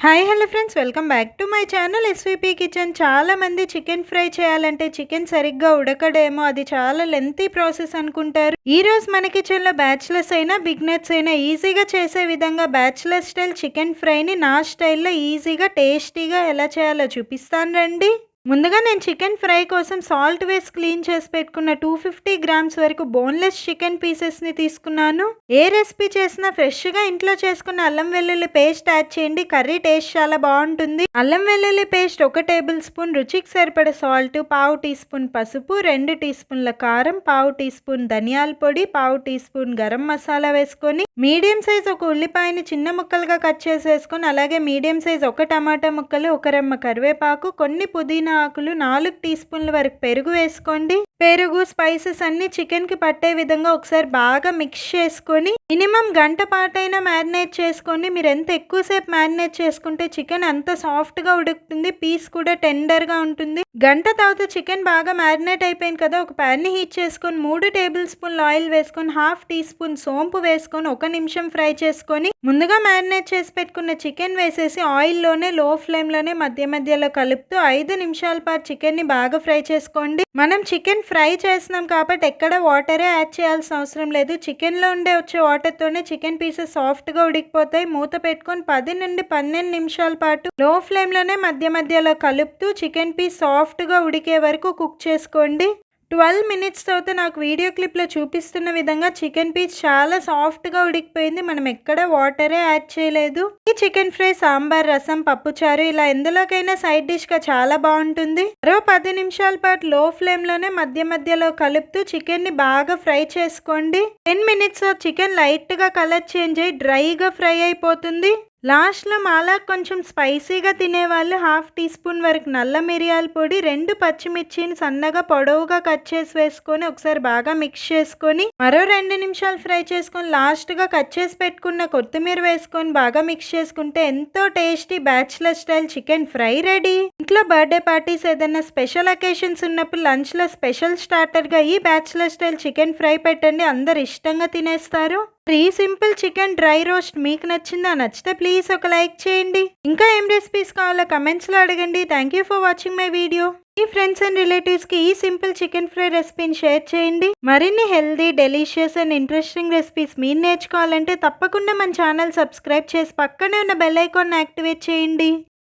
Hi hello friends, welcome back to my channel SVP kitchen. చాలా మంది chicken fry చేయాలంటే chicken సరిగ్గా ఉడకడేమో, అది చాలా లెంతీ ప్రాసెస్ అనుకుంటారు. ఈ రోజు మన కిచెన్లో బ్యాచిలర్స్ అయినా బిగినర్స్ అయినా ఈజీగా చేసే విధంగా బ్యాచిలర్ స్టైల్ చికెన్ ఫ్రైని నా స్టైల్లో ఈజీగా టేస్టీగా ఎలా చేయాలో చూపిస్తాను రండి. ముందుగా నేను చికెన్ ఫ్రై కోసం సాల్ట్ వేసి క్లీన్ చేసి పెట్టుకున్న 250 గ్రామ్స్ వరకు బోన్లెస్ చికెన్ పీసెస్ని తీసుకున్నాను. ఏ రెసిపీ చేసినా ఫ్రెష్గా ఇంట్లో చేసుకున్న అల్లం వెల్లుల్లి పేస్ట్ యాడ్ చేయండి. కర్రీ టేస్ట్ చాలా బాగుంటుంది. అల్లం వెల్లుల్లి పేస్ట్ 1 టేబుల్ స్పూన్, రుచికి సరిపడ సాల్ట్, 1/2 టీ స్పూన్ పసుపు, 2 టీ స్పూన్ల కారం, 1/2 టీ స్పూన్ ధనియాల పొడి, 1/2 టీ స్పూన్ గరం మసాలా వేసుకొని మీడియం సైజ్ ఒక ఉల్లిపాయని చిన్న ముక్కలుగా కట్ చేసి వేసుకొని, అలాగే మీడియం సైజ్ 1 టమాటా ముక్కలు, 1 రెమ్మ కరివేపాకు, కొన్ని పుదీనా ఆకులు, 4 టీ స్పూన్ల వరకు పెరుగు వేసుకోండి. పెరుగు స్పైసెస్ అన్ని చికెన్ కి పట్టే విధంగా ఒకసారి బాగా మిక్స్ చేసుకొని మినిమం గంట పాటైనా మ్యారినేట్ చేసుకోండి. మీరు ఎంత ఎక్కువసేపు మ్యారినేట్ చేసుకుంటే చికెన్ అంత సాఫ్ట్ గా ఉడుకుతుంది, పీస్ కూడా టెండర్ గా ఉంటుంది. గంట తర్వాత చికెన్ బాగా మ్యారినేట్ అయిపోయింది కదా, ఒక ప్యాన్ ని హీట్ చేసుకొని 3 టేబుల్ స్పూన్ల ఆయిల్ వేసుకొని 1/2 టీ స్పూన్ సోంపు వేసుకొని 1 నిమిషం ఫ్రై చేసుకొని ముందుగా మ్యారినేట్ చేసి పెట్టుకున్న చికెన్ వేసేసి ఆయిల్లోనే లో ఫ్లేమ్ లోనే మధ్య మధ్యలో కలుపుతూ 5 నిమిషాల పాటు చికెన్ ని బాగా ఫ్రై చేసుకోండి. మనం చికెన్ ఫ్రై చేస్తున్నాం కాబట్టి ఎక్కడ వాటరే యాడ్ చేయాల్సిన అవసరం లేదు. చికెన్ లో ఉండే వచ్చే వాటర్ తోనే చికెన్ పీసెస్ సాఫ్ట్ గా ఉడికిపోతాయి. మూత పెట్టుకొని 10 నుండి 12 నిమిషాల పాటు లో ఫ్లేమ్ లోనే మధ్య మధ్యలో కలుపుతూ చికెన్ పీస్ సాఫ్ట్ గా ఉడికే వరకు కుక్ చేసుకోండి. 12 మినిట్స్ తర్వాత నాకు వీడియో క్లిప్లో చూపిస్తున్న విధంగా చికెన్ పీస్ చాలా సాఫ్ట్గా ఉడికిపోయింది. మనం ఎక్కడ వాటరే యాడ్ చేయలేదు. ఈ చికెన్ ఫ్రై సాంబార్, రసం, పప్పుచారు ఇలా ఎందులోకైనా సైడ్ డిష్గా చాలా బాగుంటుంది. మరో 10 నిమిషాల పాటు లో ఫ్లేమ్లోనే మధ్య మధ్యలో కలుపుతూ చికెన్ని బాగా ఫ్రై చేసుకోండి. 10 మినిట్స్ చికెన్ లైట్గా కలర్ చేంజ్ అయ్యి డ్రైగా ఫ్రై అయిపోతుంది. లాస్ట్లో మాలా కొంచెం స్పైసీగా తినేవాళ్ళు 1/2 టీ స్పూన్ వరకు నల్ల మిరియాల పొడి, 2 పచ్చిమిర్చిని సన్నగా పొడవుగా కట్ చేసి వేసుకొని ఒకసారి బాగా మిక్స్ చేసుకొని మరో 2 నిమిషాలు ఫ్రై చేసుకొని లాస్ట్గా కట్ చేసి పెట్టుకున్న కొత్తిమీర వేసుకొని బాగా మిక్స్ చేసుకుంటే ఎంతో tasty bachelor style chicken fry ready. ఇంట్లో బర్త్డే పార్టీస్ ఏదైనా స్పెషల్ అకేషన్స్ ఉన్నప్పుడు లంచ్లో స్పెషల్ స్టార్టర్గా ఈ బ్యాచిలర్ స్టైల్ చికెన్ ఫ్రై పెట్టండి, అందరు ఇష్టంగా తినేస్తారు. ఈ సింపుల్ చికెన్ డ్రై రోస్ట్ మీకు నచ్చిందా? నచ్చితే ప్లీజ్ ఒక లైక్ చేయండి. ఇంకా ఏం రెసిపీస్ కావాలో కమెంట్స్లో అడగండి. Thank you for watching my video. Me friends and రిలేటివ్స్కి ఈ సింపుల్ చికెన్ ఫ్రై రెసిపీని షేర్ చేయండి. మరిన్ని healthy, delicious and interesting recipes మీరు నేర్చుకోవాలంటే తప్పకుండా మన ఛానల్ సబ్స్క్రైబ్ చేసి పక్కనే ఉన్న బెల్ ఐకాన్ యాక్టివేట్ చేయండి.